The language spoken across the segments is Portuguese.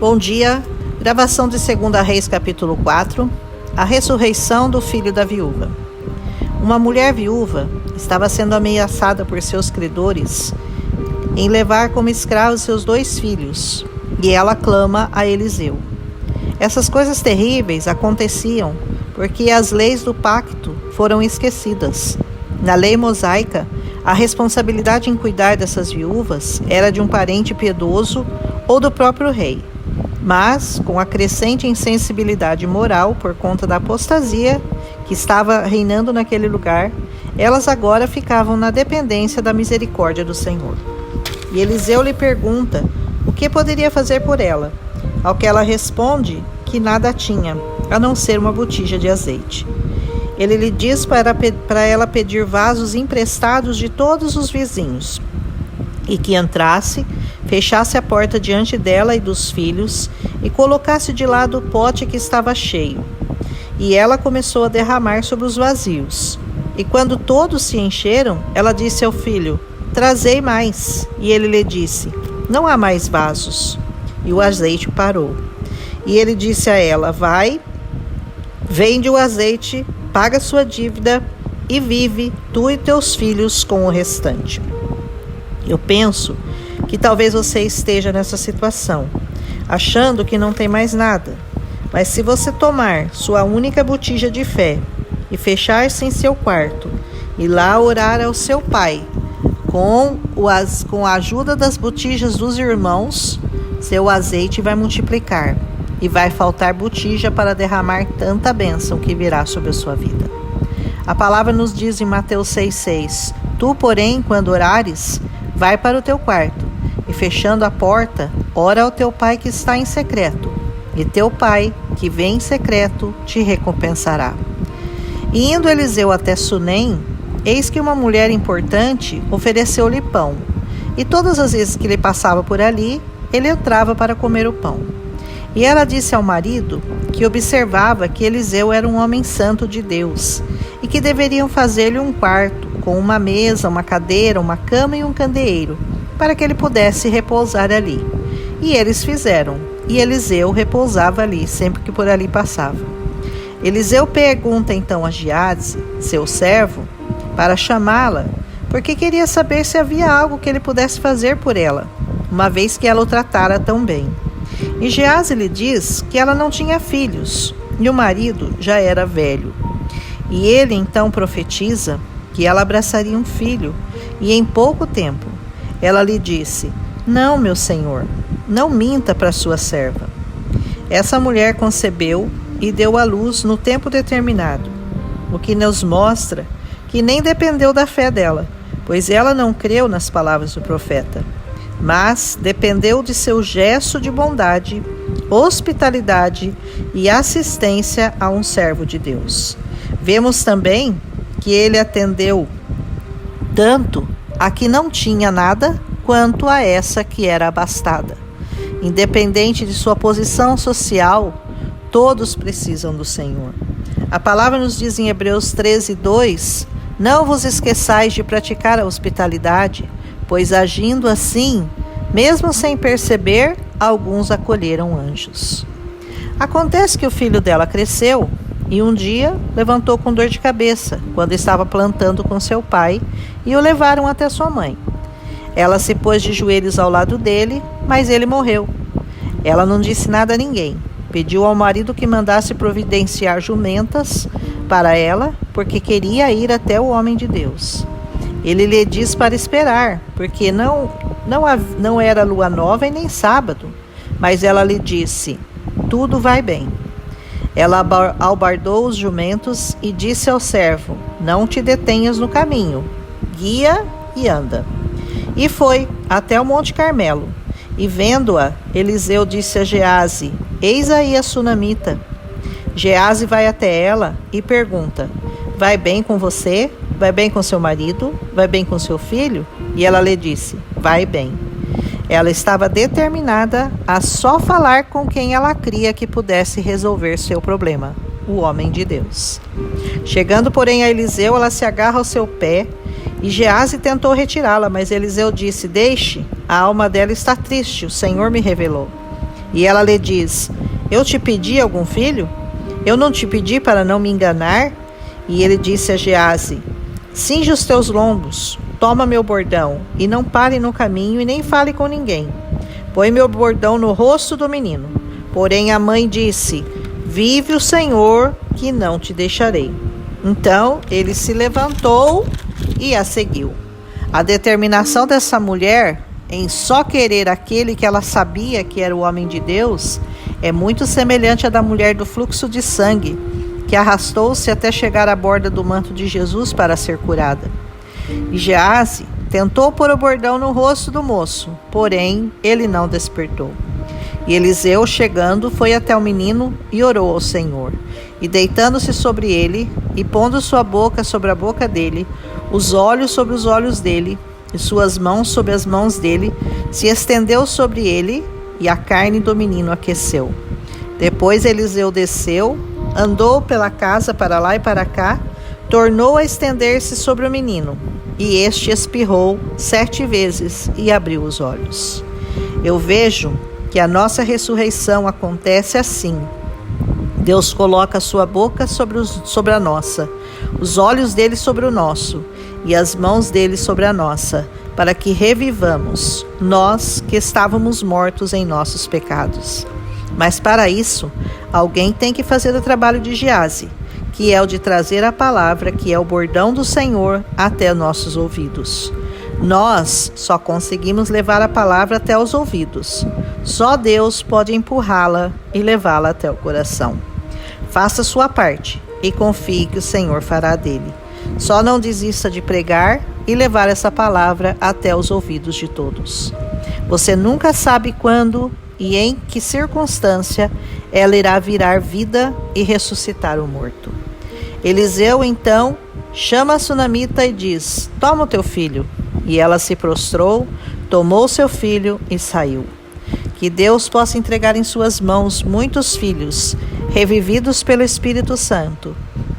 Bom dia, gravação de 2 Reis capítulo 4, a ressurreição do filho da viúva. Uma mulher viúva estava sendo ameaçada por seus credores em levar como escravos seus 2 filhos, e ela clama a Eliseu. Essas coisas terríveis aconteciam porque as leis do pacto foram esquecidas. Na lei mosaica, a responsabilidade em cuidar dessas viúvas era de um parente piedoso ou do próprio rei. Mas, com a crescente insensibilidade moral por conta da apostasia que estava reinando naquele lugar, elas agora ficavam na dependência da misericórdia do Senhor. E Eliseu lhe pergunta o que poderia fazer por ela, ao que ela responde que nada tinha, a não ser uma botija de azeite. Ele lhe diz para ela pedir vasos emprestados de todos os vizinhos, e que entrasse, fechasse a porta diante dela e dos filhos, e colocasse de lado o pote que estava cheio. E ela começou a derramar sobre os vazios. E quando todos se encheram, ela disse ao filho: "Trazei mais." E ele lhe disse: "Não há mais vasos." E o azeite parou. E ele disse a ela: "Vai, vende o azeite, paga sua dívida e vive, tu e teus filhos, com o restante." Eu penso que talvez você esteja nessa situação, achando que não tem mais nada. Mas se você tomar sua única botija de fé e fechar-se em seu quarto e lá orar ao seu Pai, com a ajuda das botijas dos irmãos, seu azeite vai multiplicar e vai faltar botija para derramar tanta bênção que virá sobre a sua vida. A palavra nos diz em Mateus 6,6: "Tu, porém, quando orares, vai para o teu quarto, e fechando a porta, ora ao teu Pai que está em secreto, e teu Pai, que vem em secreto, te recompensará." E indo Eliseu até Sunem, eis que uma mulher importante ofereceu-lhe pão, e todas as vezes que ele passava por ali, ele entrava para comer o pão. E ela disse ao marido que observava que Eliseu era um homem santo de Deus, e que deveriam fazer-lhe um quarto, com uma mesa, uma cadeira, uma cama e um candeeiro, para que ele pudesse repousar ali. E eles fizeram, e Eliseu repousava ali, sempre que por ali passava. Eliseu pergunta então a Giase, seu servo, para chamá-la, porque queria saber se havia algo que ele pudesse fazer por ela, uma vez que ela o tratara tão bem. E Giase lhe diz que ela não tinha filhos, e o marido já era velho. E ele então profetiza que ela abraçaria um filho, e em pouco tempo ela lhe disse: "Não, meu senhor, não minta para sua serva." Essa mulher concebeu e deu à luz no tempo determinado, o que nos mostra que nem dependeu da fé dela, pois ela não creu nas palavras do profeta, mas dependeu de seu gesto de bondade, hospitalidade e assistência a um servo de Deus. Vemos também que ele atendeu tanto a que não tinha nada, quanto a essa que era abastada. Independente de sua posição social, todos precisam do Senhor. A palavra nos diz em Hebreus 13:2: "Não vos esqueçais de praticar a hospitalidade, pois agindo assim, mesmo sem perceber, alguns acolheram anjos." Acontece que o filho dela cresceu e um dia levantou com dor de cabeça, quando estava plantando com seu pai, e o levaram até sua mãe. Ela se pôs de joelhos ao lado dele, mas ele morreu. Ela não disse nada a ninguém. Pediu ao marido que mandasse providenciar jumentas para ela, porque queria ir até o homem de Deus. Ele lhe diz para esperar, porque não era lua nova e nem sábado. Mas ela lhe disse: "Tudo vai bem." Ela albardou os jumentos e disse ao servo: "Não te detenhas no caminho, guia e anda." E foi até o Monte Carmelo. E vendo-a, Eliseu disse a Gease: "Eis aí a sunamita." Gease vai até ela e pergunta: "Vai bem com você? Vai bem com seu marido? Vai bem com seu filho?" E ela lhe disse: "Vai bem." Ela estava determinada a só falar com quem ela cria que pudesse resolver seu problema, o homem de Deus. Chegando, porém, a Eliseu, ela se agarra ao seu pé, e Gease tentou retirá-la, mas Eliseu disse: "Deixe, a alma dela está triste, o Senhor me revelou." E ela lhe diz: eu te pedi algum filho? Eu não te pedi para não me enganar? E ele disse a Gease: cinge os teus lombos, toma meu bordão, e não pare no caminho e nem fale com ninguém. Põe meu bordão no rosto do menino. Porém a mãe disse: vive o Senhor, que não te deixarei. Então ele se levantou e a seguiu. A determinação dessa mulher em só querer aquele que ela sabia que era o homem de Deus é muito semelhante à da mulher do fluxo de sangue, que arrastou-se até chegar à borda do manto de Jesus para ser curada. E Gease tentou pôr o bordão no rosto do moço, porém ele não despertou. E Eliseu, chegando, foi até o menino e orou ao Senhor. E deitando-se sobre ele, e pondo sua boca sobre a boca dele, os olhos sobre os olhos dele, e suas mãos sobre as mãos dele, se estendeu sobre ele, e a carne do menino aqueceu. Depois Eliseu desceu, andou pela casa para lá e para cá, tornou a estender-se sobre o menino, e este espirrou 7 vezes e abriu os olhos. Eu vejo que a nossa ressurreição acontece assim. Deus coloca a sua boca sobre a nossa, os olhos dele sobre o nosso, e as mãos dele sobre a nossa, para que revivamos, nós que estávamos mortos em nossos pecados. Mas para isso, alguém tem que fazer o trabalho de Gease, que é o de trazer a palavra, que é o bordão do Senhor, até nossos ouvidos. Nós só conseguimos levar a palavra até os ouvidos. Só Deus pode empurrá-la e levá-la até o coração. Faça sua parte e confie que o Senhor fará dele. Só não desista de pregar e levar essa palavra até os ouvidos de todos. Você nunca sabe quando e em que circunstância ela irá virar vida e ressuscitar o morto. Eliseu, então, chama a sunamita e diz: toma o teu filho. E ela se prostrou, tomou seu filho e saiu. Que Deus possa entregar em suas mãos muitos filhos, revividos pelo Espírito Santo,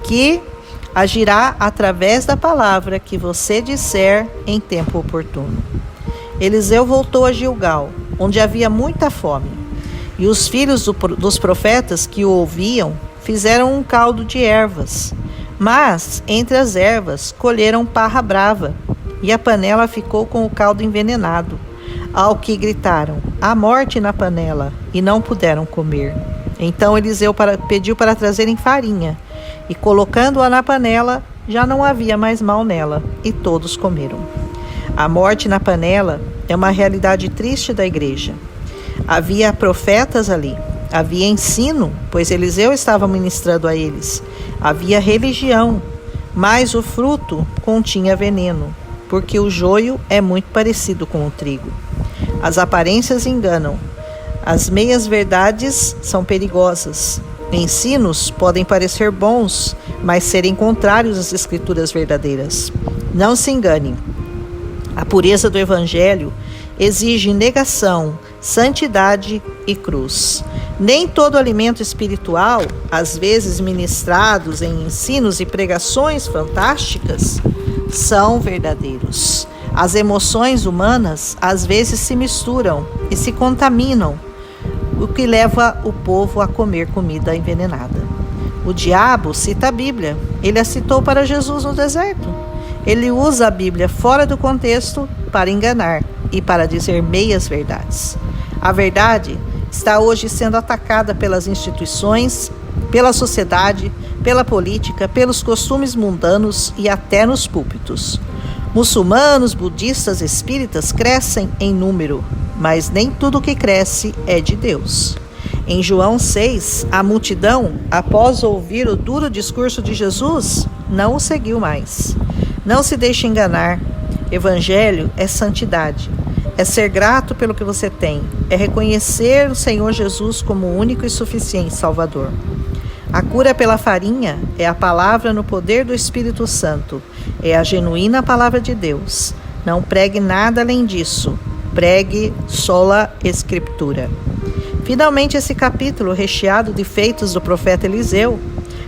que agirá através da palavra que você disser em tempo oportuno. Eliseu voltou a Gilgal, onde havia muita fome, e os filhos dos profetas que o ouviam fizeram um caldo de ervas, mas entre as ervas colheram parra brava, e a panela ficou com o caldo envenenado, ao que gritaram: há morte na panela, e não puderam comer. Então Eliseu pediu para trazerem farinha, e colocando-a na panela, já não havia mais mal nela, e todos comeram. A morte na panela é uma realidade triste da igreja. Havia profetas ali, havia ensino, pois Eliseu estava ministrando a eles. Havia religião, mas o fruto continha veneno, porque o joio é muito parecido com o trigo. As aparências enganam, as meias-verdades são perigosas. Ensinos podem parecer bons, mas serem contrários às escrituras verdadeiras. Não se engane. A pureza do Evangelho exige negação, santidade e cruz. Nem todo alimento espiritual, às vezes ministrados em ensinos e pregações fantásticas, são verdadeiros. As emoções humanas às vezes se misturam e se contaminam, o que leva o povo a comer comida envenenada. O diabo cita a Bíblia. Ele a citou para Jesus no deserto. Ele usa a Bíblia fora do contexto para enganar e para dizer meias verdades. A verdade está hoje sendo atacada pelas instituições, pela sociedade, pela política, pelos costumes mundanos e até nos púlpitos. Muçulmanos, budistas, espíritas crescem em número, mas nem tudo que cresce é de Deus. Em João 6, a multidão, após ouvir o duro discurso de Jesus, não o seguiu mais. Não se deixe enganar. Evangelho é santidade. É ser grato pelo que você tem. É reconhecer o Senhor Jesus como o único e suficiente Salvador. A cura pela farinha é a palavra no poder do Espírito Santo. É a genuína palavra de Deus. Não pregue nada além disso. Pregue sola Escritura. Finalmente, esse capítulo, recheado de feitos do profeta Eliseu,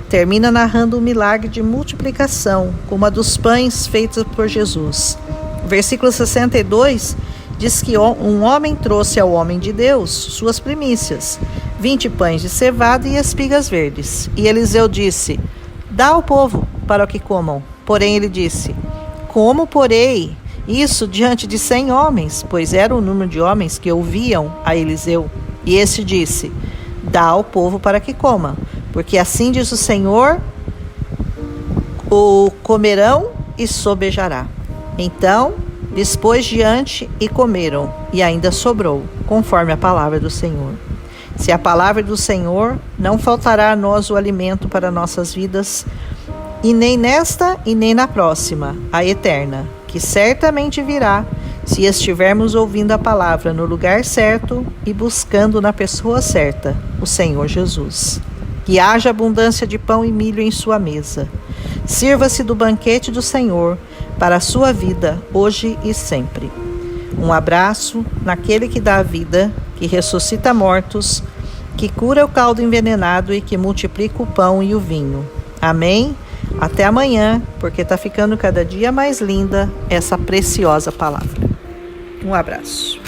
termina narrando um milagre de multiplicação, como a dos pães feitos por Jesus. O versículo 62 diz que um homem trouxe ao homem de Deus suas primícias, 20 pães de cevada e espigas verdes. E Eliseu disse: dá ao povo para que comam. Porém ele disse: como porei isso diante de 100 homens? Pois era o número de homens que ouviam a Eliseu. E este disse: dá ao povo para que coma, porque assim diz o Senhor, o comerão e sobejará. Então lhes pôs diante e comeram, e ainda sobrou, conforme a palavra do Senhor. Se a palavra do Senhor, não faltará a nós o alimento para nossas vidas, e nem nesta e nem na próxima, a eterna, que certamente virá, se estivermos ouvindo a palavra no lugar certo e buscando na pessoa certa, o Senhor Jesus. Que haja abundância de pão e milho em sua mesa. Sirva-se do banquete do Senhor para a sua vida, hoje e sempre. Um abraço naquele que dá a vida, que ressuscita mortos, que cura o caldo envenenado e que multiplica o pão e o vinho. Amém? Até amanhã, porque está ficando cada dia mais linda essa preciosa palavra. Um abraço.